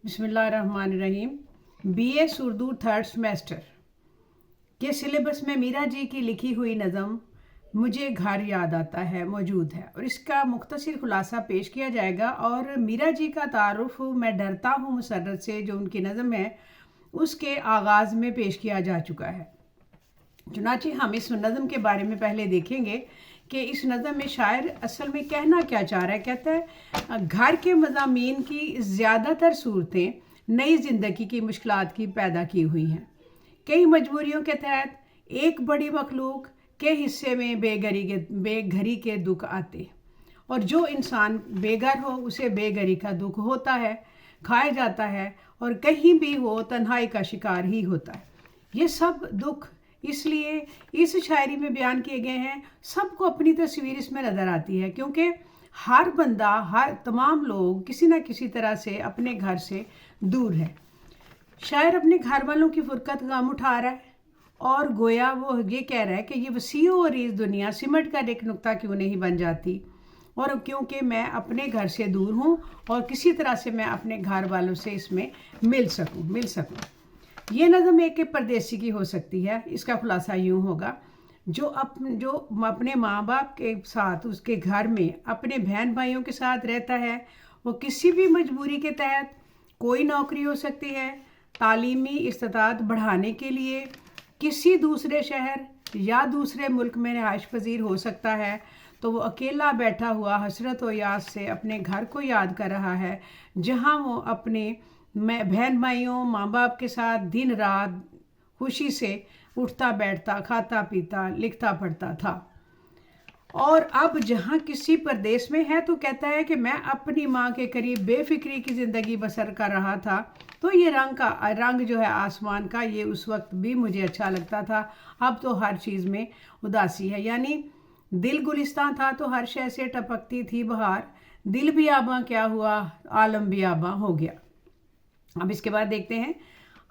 बिस्मिल्लाहिर्रहमानिर्रहीम। BS Urdu third semester के syllabus में मीरा जी की लिखी हुई नज़म मुझे घर याद आता है मौजूद है और इसका मुख्तसर खुलासा पेश किया जाएगा। और मीरा जी का तारुफ मैं डरता हूँ मुसर्रत से जो उनकी नज़म है उसके आगाज़ में पेश किया जा चुका है। चुनांचे हम इस नज़म के बारे में पहले देखेंगे कि इस नज़म में शायर असल में कहना क्या चाह रहा है। कहता है घर के मज़ामीन की ज़्यादातर सूरतें नई ज़िंदगी की मुश्किलात की पैदा की हुई हैं। कई मजबूरियों के तहत एक बड़ी मखलूक के हिस्से में बेघरी के दुख आते और जो इंसान बेघर हो उसे बेघरी का दुख होता है, खाया जाता है और कहीं भी हो तन्हाई का शिकार ही होता है। ये सब दुख इसलिए इस शायरी में बयान किए गए हैं। सबको अपनी तस्वीर इसमें नज़र आती है क्योंकि हर बंदा, हर तमाम लोग किसी न किसी तरह से अपने घर से दूर है। शायर अपने घर वालों की फुरकत गम उठा रहा है और गोया वो ये कह रहा है कि ये वसीओ और इस दुनिया सिमट कर एक नुक्ता क्यों नहीं बन जाती, और क्योंकि मैं अपने घर से दूर हूँ और किसी तरह से मैं अपने घर वालों से इसमें मिल सकूँ। ये नज़म एक परदेसी की हो सकती है। इसका खुलासा यूँ होगा, जो अपने माँ बाप के साथ उसके घर में अपने बहन भाइयों के साथ रहता है, वो किसी भी मजबूरी के तहत, कोई नौकरी हो सकती है, तालीमी इस्तात बढ़ाने के लिए किसी दूसरे शहर या दूसरे मुल्क में रिहाइश पजीर हो सकता है, तो वो अकेला बैठा हुआ हसरत व यास से अपने घर को याद कर रहा है जहाँ वो अपने बहन भाइयों, माँ बाप के साथ दिन रात खुशी से उठता बैठता, खाता पीता, लिखता पढ़ता था। और अब जहाँ किसी प्रदेश में है तो कहता है कि मैं अपनी माँ के करीब बेफिक्री की ज़िंदगी बसर कर रहा था, तो ये रंग जो है आसमान का, ये उस वक्त भी मुझे अच्छा लगता था, अब तो हर चीज़ में उदासी है। यानी दिल गुलिस्तान था तो हर शय से टपकती थी बहार, दिल भी आबा क्या हुआ, आलम भी आबा हो गया। अब इसके बाद देखते हैं,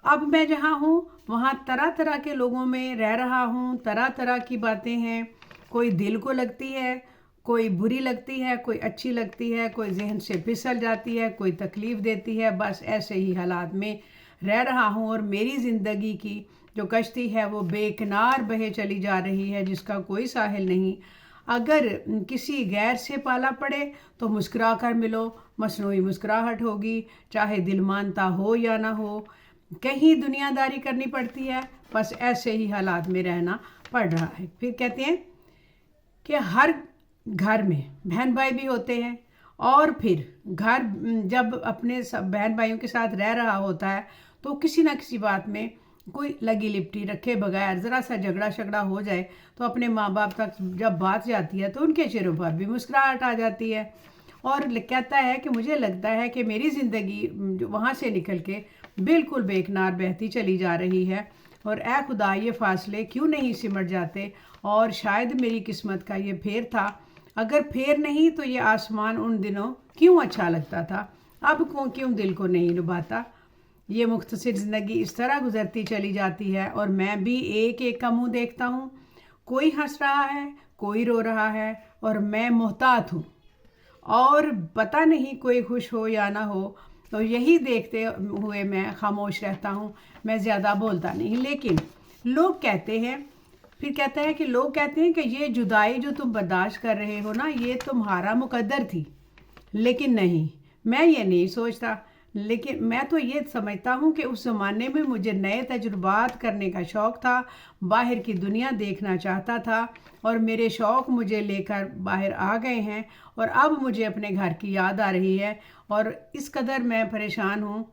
अब मैं जहाँ हूँ वहाँ तरह तरह के लोगों में रह रहा हूँ, तरह तरह की बातें हैं, कोई दिल को लगती है, कोई बुरी लगती है, कोई अच्छी लगती है, कोई जहन से फिसल जाती है, कोई तकलीफ़ देती है। बस ऐसे ही हालात में रह रहा हूँ और मेरी ज़िंदगी की जो कश्ती है वो बेकिनार बहे चली जा रही है जिसका कोई साहिल नहीं। अगर किसी गैर से पाला पड़े तो मुस्कुरा कर मिलो, मसनूई मुस्कुराहट होगी, चाहे दिल मानता हो या ना हो, कहीं दुनियादारी करनी पड़ती है, बस ऐसे ही हालात में रहना पड़ रहा है। फिर कहते हैं कि हर घर में बहन भाई भी होते हैं और फिर घर जब अपने सब बहन भाइयों के साथ रह रहा होता है तो किसी ना किसी बात में कोई लगी लिपटी रखे बगैर ज़रा सा झगड़ा शगड़ा हो जाए तो अपने माँ बाप तक जब बात जाती है तो उनके चेहरों पर भी मुस्कुराहट आ जाती है। और कहता है कि मुझे लगता है कि मेरी ज़िंदगी वहाँ से निकल के बिल्कुल बेकिनार बहती चली जा रही है और ए खुदा ये फासले क्यों नहीं सिमट जाते, और शायद मेरी किस्मत का ये फेर था, अगर फेर नहीं तो ये आसमान उन दिनों क्यों अच्छा लगता था, अब क्यों दिल को नहीं लुभाता। ये मुख्तसर ज़िंदगी इस तरह गुजरती चली जाती है और मैं भी एक एक का मुँह देखता हूँ, कोई हंस रहा है, कोई रो रहा है और मैं मोहतात हूँ और पता नहीं कोई खुश हो या ना हो, तो यही देखते हुए मैं खामोश रहता हूँ, मैं ज़्यादा बोलता नहीं। लेकिन लोग कहते हैं, फिर कहता है कि लोग कहते हैं कि ये जुदाई जो तुम बर्दाश्त कर रहे हो ना, ये तुम्हारा मुकद्दर थी, लेकिन नहीं, मैं ये नहीं सोचता। लेकिन मैं तो ये समझता हूँ कि उस ज़माने में मुझे नए तजुर्बात करने का शौक़ था, बाहर की दुनिया देखना चाहता था और मेरे शौक़ मुझे लेकर बाहर आ गए हैं और अब मुझे अपने घर की याद आ रही है और इस कदर मैं परेशान हूँ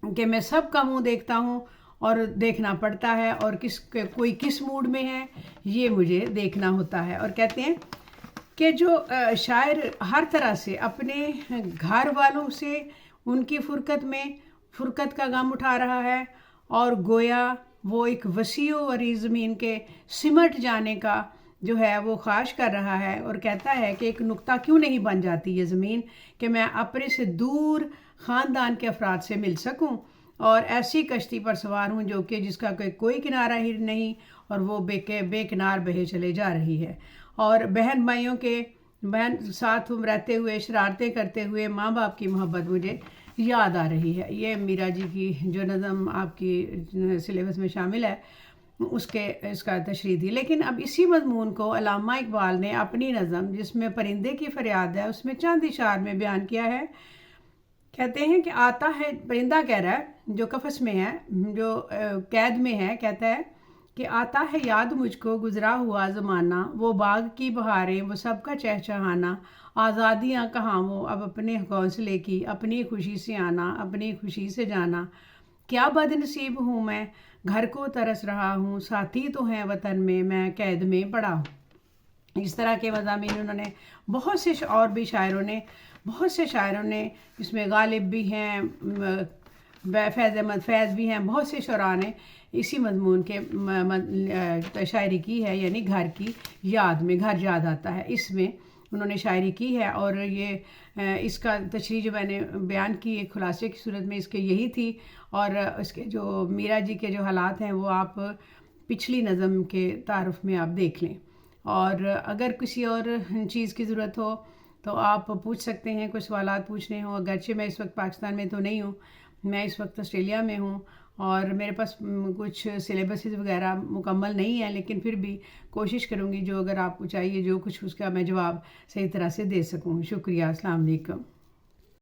कि मैं सब का मुँह देखता हूँ और देखना पड़ता है और कोई किस मूड में है ये मुझे देखना होता है। और कहते हैं कि जो शायर हर तरह से अपने घर वालों से उनकी फुरकत का गम उठा रहा है और गोया वो एक वसीओ वरी ज़मीन के सिमट जाने का जो है वो ख्वाहिश कर रहा है और कहता है कि एक नुक्ता क्यों नहीं बन जाती ये ज़मीन कि मैं अपने से दूर ख़ानदान के अफराद से मिल सकूं और ऐसी कश्ती पर सवार हूं जो कि जिसका कोई किनारा ही नहीं और वो बेकिनार बहे चले जा रही है। और बहन भाइयों के साथ रहते हुए शरारतें करते हुए माँ बाप की मोहब्बत मुझे یاد آ رہی ہے۔ یہ میرا جی کی جو نظم آپ کی سلیبس میں شامل ہے اس کا تشریح تھی۔ لیکن اب اسی مضمون کو علامہ اقبال نے اپنی نظم جس میں پرندے کی فریاد ہے اس میں چند اشعار میں بیان کیا ہے۔ کہتے ہیں کہ آتا ہے، پرندہ کہہ رہا ہے جو قفس میں ہے، جو قید میں ہے، کہتا ہے کہ آتا ہے یاد مجھ کو گزرا ہوا زمانہ، وہ باغ کی بہاریں، وہ سب کا چہچہانا، آزادیاں کہاں وہ اب اپنے گھونسلے کی، اپنی خوشی سے آنا، اپنی خوشی سے جانا، کیا بد نصیب ہوں میں گھر کو ترس رہا ہوں، ساتھی تو ہیں وطن میں قید میں پڑا ہوں۔ اس طرح کے مضامین انہوں نے بہت سے اور بھی بہت سے شاعروں نے، اس میں غالب بھی ہیں، فیض احمد فیض بھی ہیں، بہت سے شعراء نے اسی مضمون کے شاعری کی ہے، یعنی گھر کی یاد میں، گھر یاد آتا ہے، اس میں انہوں نے شاعری کی ہے۔ اور یہ اس کا تشریح جو میں نے بیان کی ایک خلاصے کی صورت میں اس کے یہی تھی، اور اس کے جو میرا جی کے جو حالات ہیں وہ آپ پچھلی نظم کے تعارف میں آپ دیکھ لیں، اور اگر کسی اور چیز کی ضرورت ہو تو آپ پوچھ سکتے ہیں، کوئی سوالات پوچھنے ہوں۔ اگرچہ میں اس وقت پاکستان میں تو نہیں ہوں، میں اس وقت آسٹریلیا میں ہوں، اور میرے پاس کچھ سلیبسز وغیرہ مکمل نہیں ہیں، لیکن پھر بھی کوشش کروں گی جو اگر آپ کو چاہیے جو کچھ اس کا میں جواب صحیح طرح سے دے سکوں۔ شکریہ، السلام علیکم۔